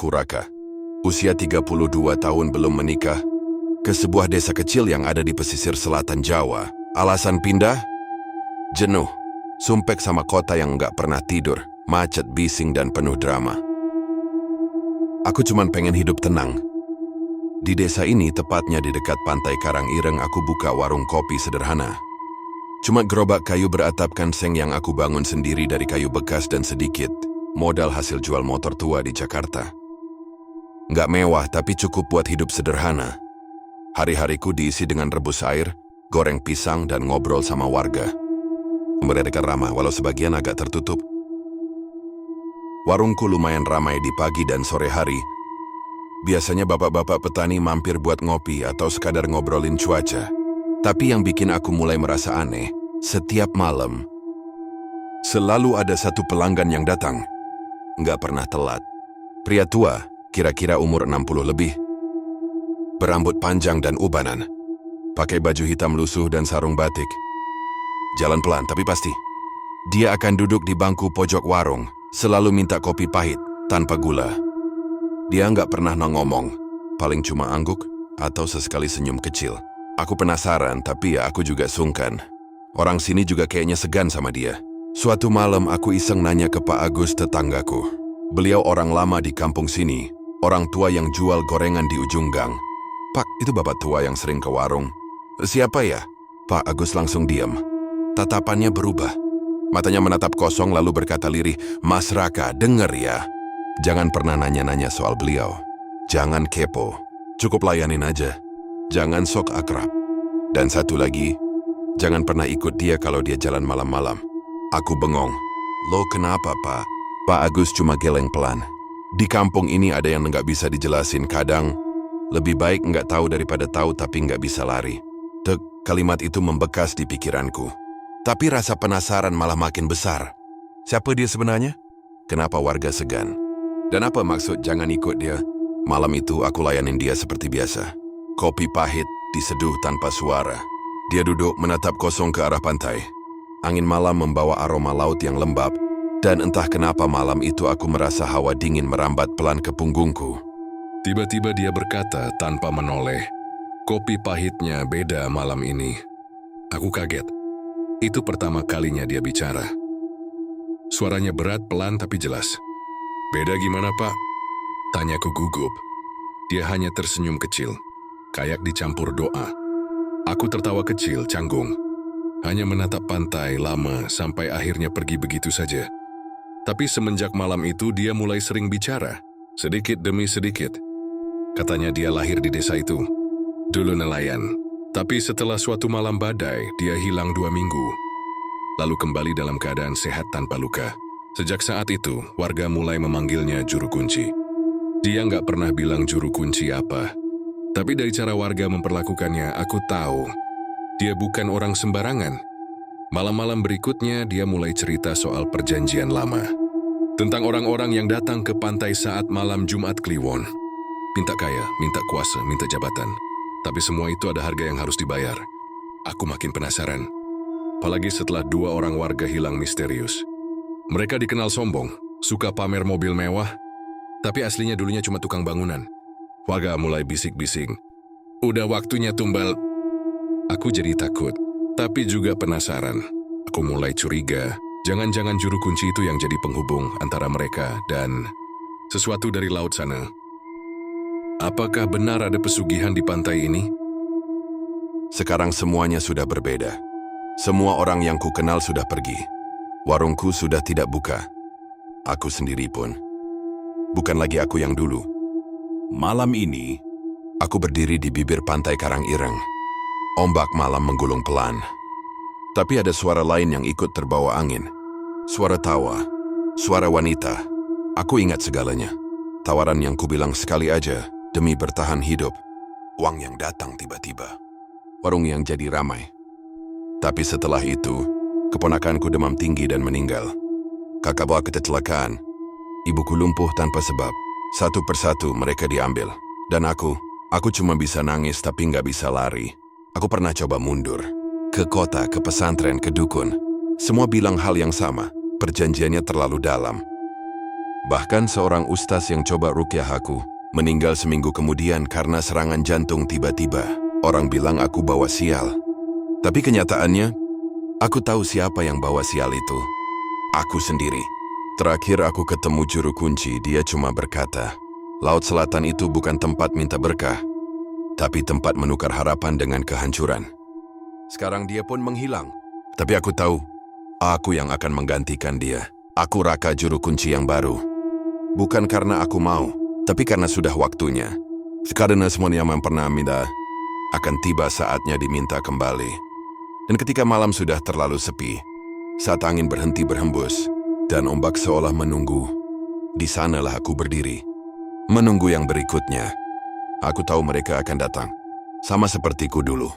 Namaku Raka. Usia 32 tahun belum menikah. Ke sebuah desa kecil yang ada di pesisir selatan Jawa. Alasan pindah? Jenuh. Sumpek sama kota yang nggak pernah tidur. Macet, bising, dan penuh drama. Aku cuman pengen hidup tenang. Di desa ini, tepatnya di dekat pantai Karangireng, aku buka warung kopi sederhana. Cuma gerobak kayu beratapkan seng yang aku bangun sendiri dari kayu bekas dan sedikit modal hasil jual motor tua di Jakarta. Nggak mewah, tapi cukup buat hidup sederhana. Hari-hariku diisi dengan rebus air, goreng pisang, dan ngobrol sama warga. Mereka ramah, walau sebagian agak tertutup. Warungku lumayan ramai di pagi dan sore hari. Biasanya bapak-bapak petani mampir buat ngopi atau sekadar ngobrolin cuaca. Tapi yang bikin aku mulai merasa aneh, setiap malam selalu ada satu pelanggan yang datang. Nggak pernah telat. Pria tua, kira-kira umur 60 lebih. Berambut panjang dan ubanan. Pakai baju hitam lusuh dan sarung batik. Jalan pelan tapi pasti. Dia akan duduk di bangku pojok warung, selalu minta kopi pahit, tanpa gula. Dia nggak pernah ngomong, paling cuma angguk atau sesekali senyum kecil. Aku penasaran, tapi ya aku juga sungkan. Orang sini juga kayaknya segan sama dia. Suatu malam aku iseng nanya ke Pak Agus, tetanggaku. Beliau orang lama di kampung sini, orang tua yang jual gorengan di ujung gang. Pak, itu bapak tua yang sering ke warung. Siapa ya? Pak Agus langsung diam. Tatapannya berubah. Matanya menatap kosong lalu berkata lirih, Mas Raka, denger ya. Jangan pernah nanya-nanya soal beliau. Jangan kepo. Cukup layanin aja. Jangan sok akrab. Dan satu lagi, jangan pernah ikut dia kalau dia jalan malam-malam. Aku bengong. Lo kenapa, Pak? Pak Agus cuma geleng pelan. Di kampung ini ada yang nggak bisa dijelasin. Kadang, lebih baik nggak tahu daripada tahu tapi nggak bisa lari. Kalimat itu membekas di pikiranku. Tapi rasa penasaran malah makin besar. Siapa dia sebenarnya? Kenapa warga segan? Dan apa maksud jangan ikut dia? Malam itu aku layanin dia seperti biasa. Kopi pahit, diseduh tanpa suara. Dia duduk menatap kosong ke arah pantai. Angin malam membawa aroma laut yang lembab. Dan entah kenapa malam itu aku merasa hawa dingin merambat pelan ke punggungku. Tiba-tiba dia berkata tanpa menoleh, kopi pahitnya beda malam ini. Aku kaget. Itu pertama kalinya dia bicara. Suaranya berat, pelan tapi jelas. Beda gimana, Pak? Tanyaku gugup. Dia hanya tersenyum kecil. Kayak dicampur doa. Aku tertawa kecil, canggung. Hanya menatap pantai lama sampai akhirnya pergi begitu saja. Tapi semenjak malam itu dia mulai sering bicara. Sedikit demi sedikit. Katanya dia lahir di desa itu. Dulu nelayan. Tapi setelah suatu malam badai, dia hilang 2 minggu. Lalu kembali dalam keadaan sehat tanpa luka. Sejak saat itu, warga mulai memanggilnya juru kunci. Dia nggak pernah bilang juru kunci apa. Tapi dari cara warga memperlakukannya, aku tahu dia bukan orang sembarangan. Malam-malam berikutnya, dia mulai cerita soal perjanjian lama. Tentang orang-orang yang datang ke pantai saat malam Jumat Kliwon. Minta kaya, minta kuasa, minta jabatan. Tapi semua itu ada harga yang harus dibayar. Aku makin penasaran. Apalagi setelah 2 orang warga hilang misterius. Mereka dikenal sombong, suka pamer mobil mewah, tapi aslinya dulunya cuma tukang bangunan. Warga mulai bisik-bisik. Udah waktunya tumbal. Aku jadi takut, tapi juga penasaran. Aku mulai curiga, jangan-jangan juru kunci itu yang jadi penghubung antara mereka dan sesuatu dari laut sana. Apakah benar ada pesugihan di pantai ini? Sekarang semuanya sudah berbeda. Semua orang yang kukenal sudah pergi. Warungku sudah tidak buka. Aku sendiri pun. Bukan lagi aku yang dulu. Malam ini, aku berdiri di bibir pantai Karangireng. Ombak malam menggulung pelan. Tapi ada suara lain yang ikut terbawa angin. Suara tawa, suara wanita. Aku ingat segalanya. Tawaran yang kubilang sekali aja, demi bertahan hidup. Uang yang datang tiba-tiba. Warung yang jadi ramai. Tapi setelah itu, keponakanku demam tinggi dan meninggal. Kakak bawa kecelakaan. Ibuku lumpuh tanpa sebab. Satu persatu mereka diambil. Dan aku cuma bisa nangis tapi nggak bisa lari. Aku pernah coba mundur. Ke kota, ke pesantren, ke dukun. Semua bilang hal yang sama. Perjanjiannya terlalu dalam. Bahkan seorang ustaz yang coba rukyah aku meninggal seminggu kemudian karena serangan jantung tiba-tiba. Orang bilang aku bawa sial. Tapi kenyataannya, aku tahu siapa yang bawa sial itu. Aku sendiri. Terakhir aku ketemu juru kunci, dia cuma berkata, Laut Selatan itu bukan tempat minta berkah, tapi tempat menukar harapan dengan kehancuran. Sekarang dia pun menghilang. Tapi aku tahu, aku yang akan menggantikan dia. Aku Raka, juru kunci yang baru. Bukan karena aku mau, tapi karena sudah waktunya. Karena semua yang pernah minta akan tiba saatnya diminta kembali. Dan ketika malam sudah terlalu sepi, saat angin berhenti berhembus, dan ombak seolah menunggu, di sanalah aku berdiri. Menunggu yang berikutnya. Aku tahu mereka akan datang, sama sepertiku dulu.